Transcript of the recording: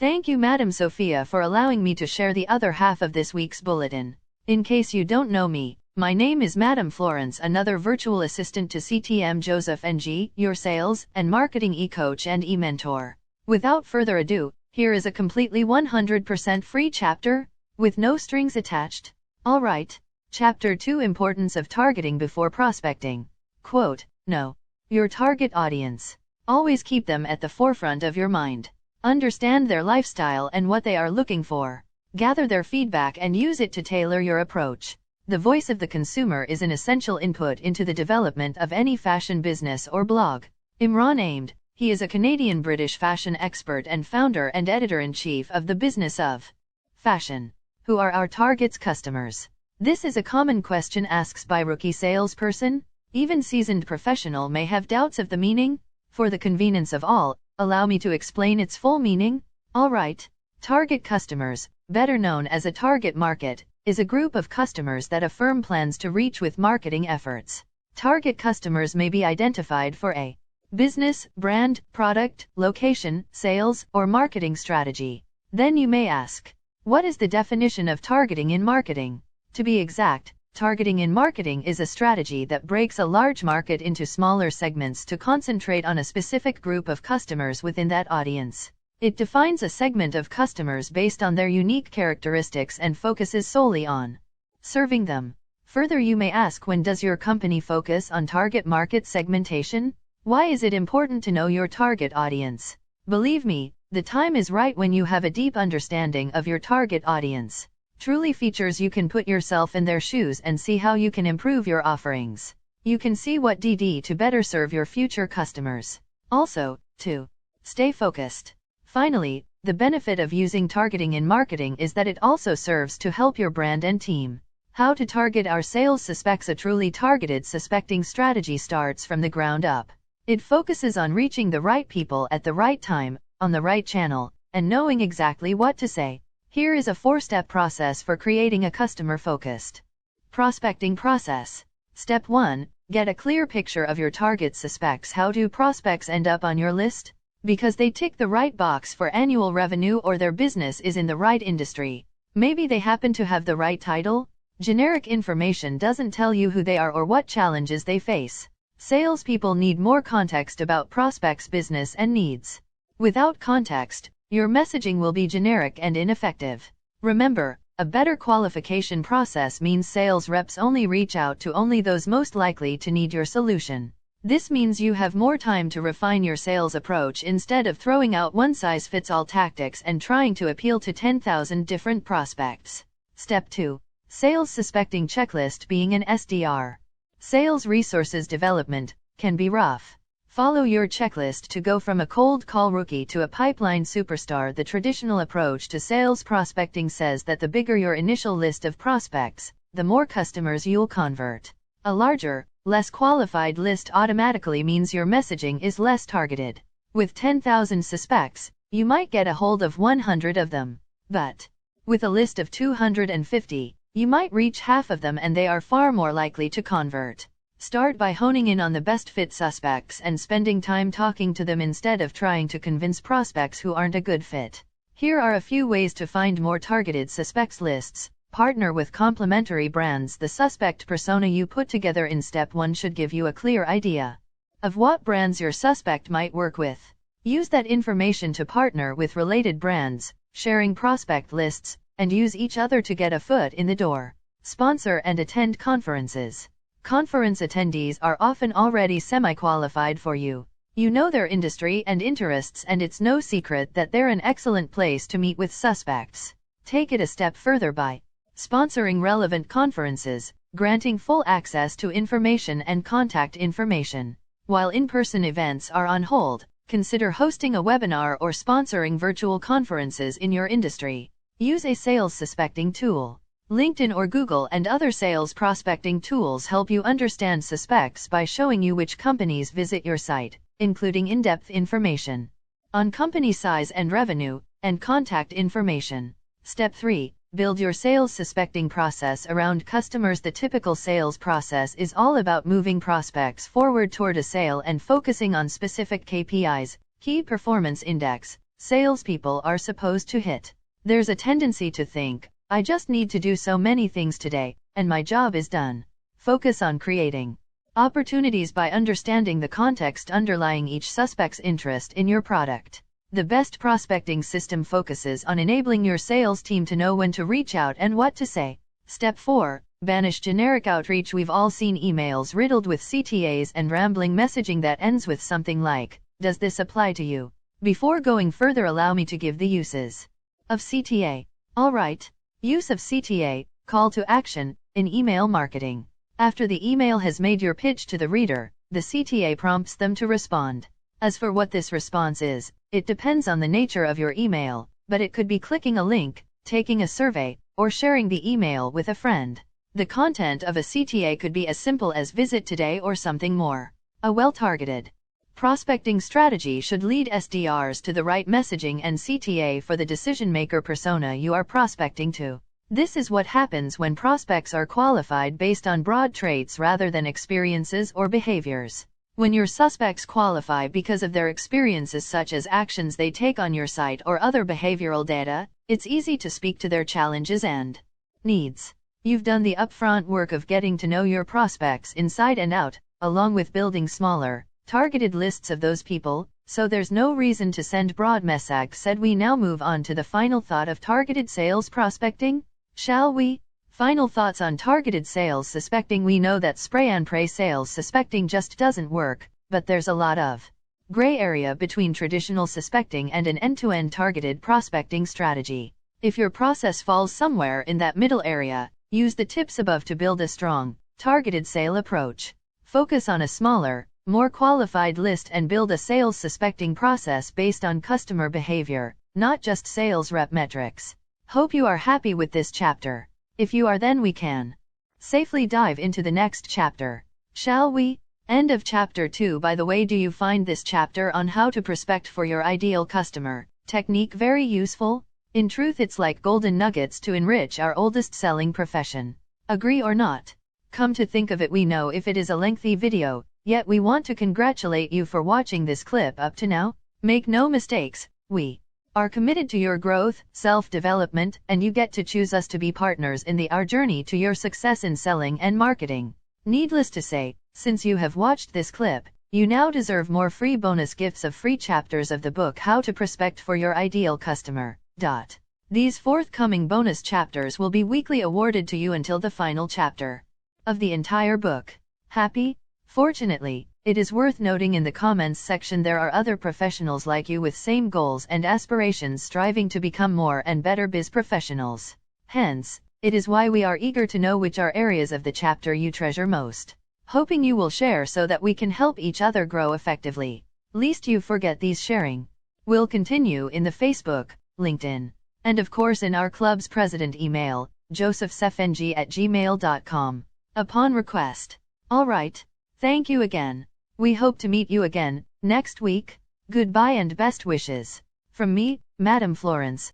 Thank you, Madam Sophia, for allowing me to share the other half of this week's bulletin. In case you don't know me, my name is Madam Florence, another virtual assistant to CTM Joseph NG, your sales and marketing e-coach and e-mentor. Without further ado, here is a completely 100% free chapter, with no strings attached. Alright. Chapter 2: Importance of Targeting Before Prospecting. Quote, know your target audience. Always keep them at the forefront of your mind. Understand their lifestyle and what they are looking for. Gather their feedback and use it to tailor your approach. The voice of the consumer is an essential input into the development of any fashion business or blog. Imran Ahmed, he is a Canadian-British fashion expert and founder and editor-in-chief of the Business of Fashion. Who are our target's customers? This is a common question asked by rookie salesperson. Even seasoned professional may have doubts of the meaning. For the convenience of all, allow me to explain its full meaning. Alright. Target customers, better known as a target market, is a group of customers that a firm plans to reach with marketing efforts. Target customers may be identified for a business, brand, product, location, sales, or marketing strategy. Then you may ask, what is the definition of targeting in marketing? To be exact, targeting in marketing is a strategy that breaks a large market into smaller segments to concentrate on a specific group of customers within that audience. It defines a segment of customers based on their unique characteristics and focuses solely on serving them. Further, you may ask, when does your company focus on target market segmentation? Why is it important to know your target audience? Believe me, the time is right when you have a deep understanding of your target audience. Truly features you can put yourself in their shoes and see how you can improve your offerings. You can see what to better serve your future customers. Also, to stay focused. Finally, the benefit of using targeting in marketing is that it also serves to help your brand and team. How to target our sales suspects? A truly targeted suspecting strategy starts from the ground up. It focuses on reaching the right people at the right time, on the right channel, and knowing exactly what to say. Here is a 4-step process for creating a customer-focused prospecting process. Step 1. Get a clear picture of your target suspects. How do prospects end up on your list? Because they tick the right box for annual revenue, or their business is in the right industry. Maybe they happen to have the right title. Generic information doesn't tell you who they are or what challenges they face. Salespeople need more context about prospects' business and needs. Without context, your messaging will be generic and ineffective. Remember, a better qualification process means sales reps only reach out to only those most likely to need your solution. This means you have more time to refine your sales approach instead of throwing out one-size-fits-all tactics and trying to appeal to 10,000 different prospects. Step 2. Sales suspecting checklist. Being an SDR, sales resources development, can be rough. Follow your checklist to go from a cold call rookie to a pipeline superstar. The traditional approach to sales prospecting says that the bigger your initial list of prospects, the more customers you'll convert. A larger, less qualified list automatically means your messaging is less targeted. With 10,000 suspects, you might get a hold of 100 of them. But with a list of 250, you might reach half of them, and they are far more likely to convert. Start by honing in on the best fit suspects and spending time talking to them instead of trying to convince prospects who aren't a good fit. Here are a few ways to find more targeted suspects lists. Partner with complementary brands. The suspect persona you put together in step 1 should give you a clear idea of what brands your suspect might work with. Use that information to partner with related brands, sharing prospect lists, and use each other to get a foot in the door. Sponsor and attend conferences. Conference attendees are often already semi-qualified for you. You know their industry and interests, and it's no secret that they're an excellent place to meet with suspects. Take it a step further by sponsoring relevant conferences, granting full access to information and contact information. While in-person events are on hold, consider hosting a webinar or sponsoring virtual conferences in your industry. Use a sales suspecting tool. LinkedIn or Google and other sales prospecting tools help you understand suspects by showing you which companies visit your site, including in-depth information on company size and revenue, and contact information. Step 3. Build your sales suspecting process around customers. The typical sales process is all about moving prospects forward toward a sale and focusing on specific KPIs, key performance index, salespeople are supposed to hit. There's a tendency to think, I just need to do so many things today, and my job is done. Focus on creating opportunities by understanding the context underlying each suspect's interest in your product. The best prospecting system focuses on enabling your sales team to know when to reach out and what to say. Step 4. Banish generic outreach. We've all seen emails riddled with CTAs and rambling messaging that ends with something like, does this apply to you? Before going further, allow me to give the uses of CTA. Alright. Use of CTA, call to action, in email marketing. After the email has made your pitch to the reader, the CTA prompts them to respond. As for what this response is, it depends on the nature of your email, but it could be clicking a link, taking a survey, or sharing the email with a friend. The content of a CTA could be as simple as visit today or something more. A well-targeted prospecting strategy should lead SDRs to the right messaging and CTA for the decision-maker persona you are prospecting to. This is what happens when prospects are qualified based on broad traits rather than experiences or behaviors. When your suspects qualify because of their experiences, such as actions they take on your site or other behavioral data, it's easy to speak to their challenges and needs. You've done the upfront work of getting to know your prospects inside and out, along with building smaller, targeted lists of those people, so there's no reason to send broad messages. Said we now move on to the final thought of targeted sales prospecting, shall we? Final thoughts on targeted sales suspecting. We know that spray and pray sales suspecting just doesn't work, but there's a lot of gray area between traditional suspecting and an end-to-end targeted prospecting strategy. If your process falls somewhere in that middle area, use the tips above to build a strong, targeted sale approach. Focus on a smaller, more qualified list and build a sales suspecting process based on customer behavior, not just sales rep metrics. Hope you are happy with this chapter. If you are, then we can safely dive into the next chapter. Shall we? End of chapter 2. By the way, do you find this chapter on how to prospect for your ideal customer technique very useful? In truth, it's like golden nuggets to enrich our oldest selling profession. Agree or not? Come to think of it, we know if it is a lengthy video, yet we want to congratulate you for watching this clip up to now. Make no mistakes, we are committed to your growth, self-development, and you get to choose us to be partners in our journey to your success in selling and marketing. Needless to say, since you have watched this clip, you now deserve more free bonus gifts of free chapters of the book How to Prospect for Your Ideal Customer. These forthcoming bonus chapters will be weekly awarded to you until the final chapter of the entire book. Happy? Fortunately, it is worth noting in the comments section there are other professionals like you with same goals and aspirations striving to become more and better biz professionals. Hence, it is why we are eager to know which are areas of the chapter you treasure most. Hoping you will share so that we can help each other grow effectively. Lest you forget, these sharing will continue in the Facebook, LinkedIn, and of course in our club's president email, josephsfng@gmail.com, upon request. Alright. Thank you again. We hope to meet you again next week. Goodbye and best wishes from me, Madam Florence.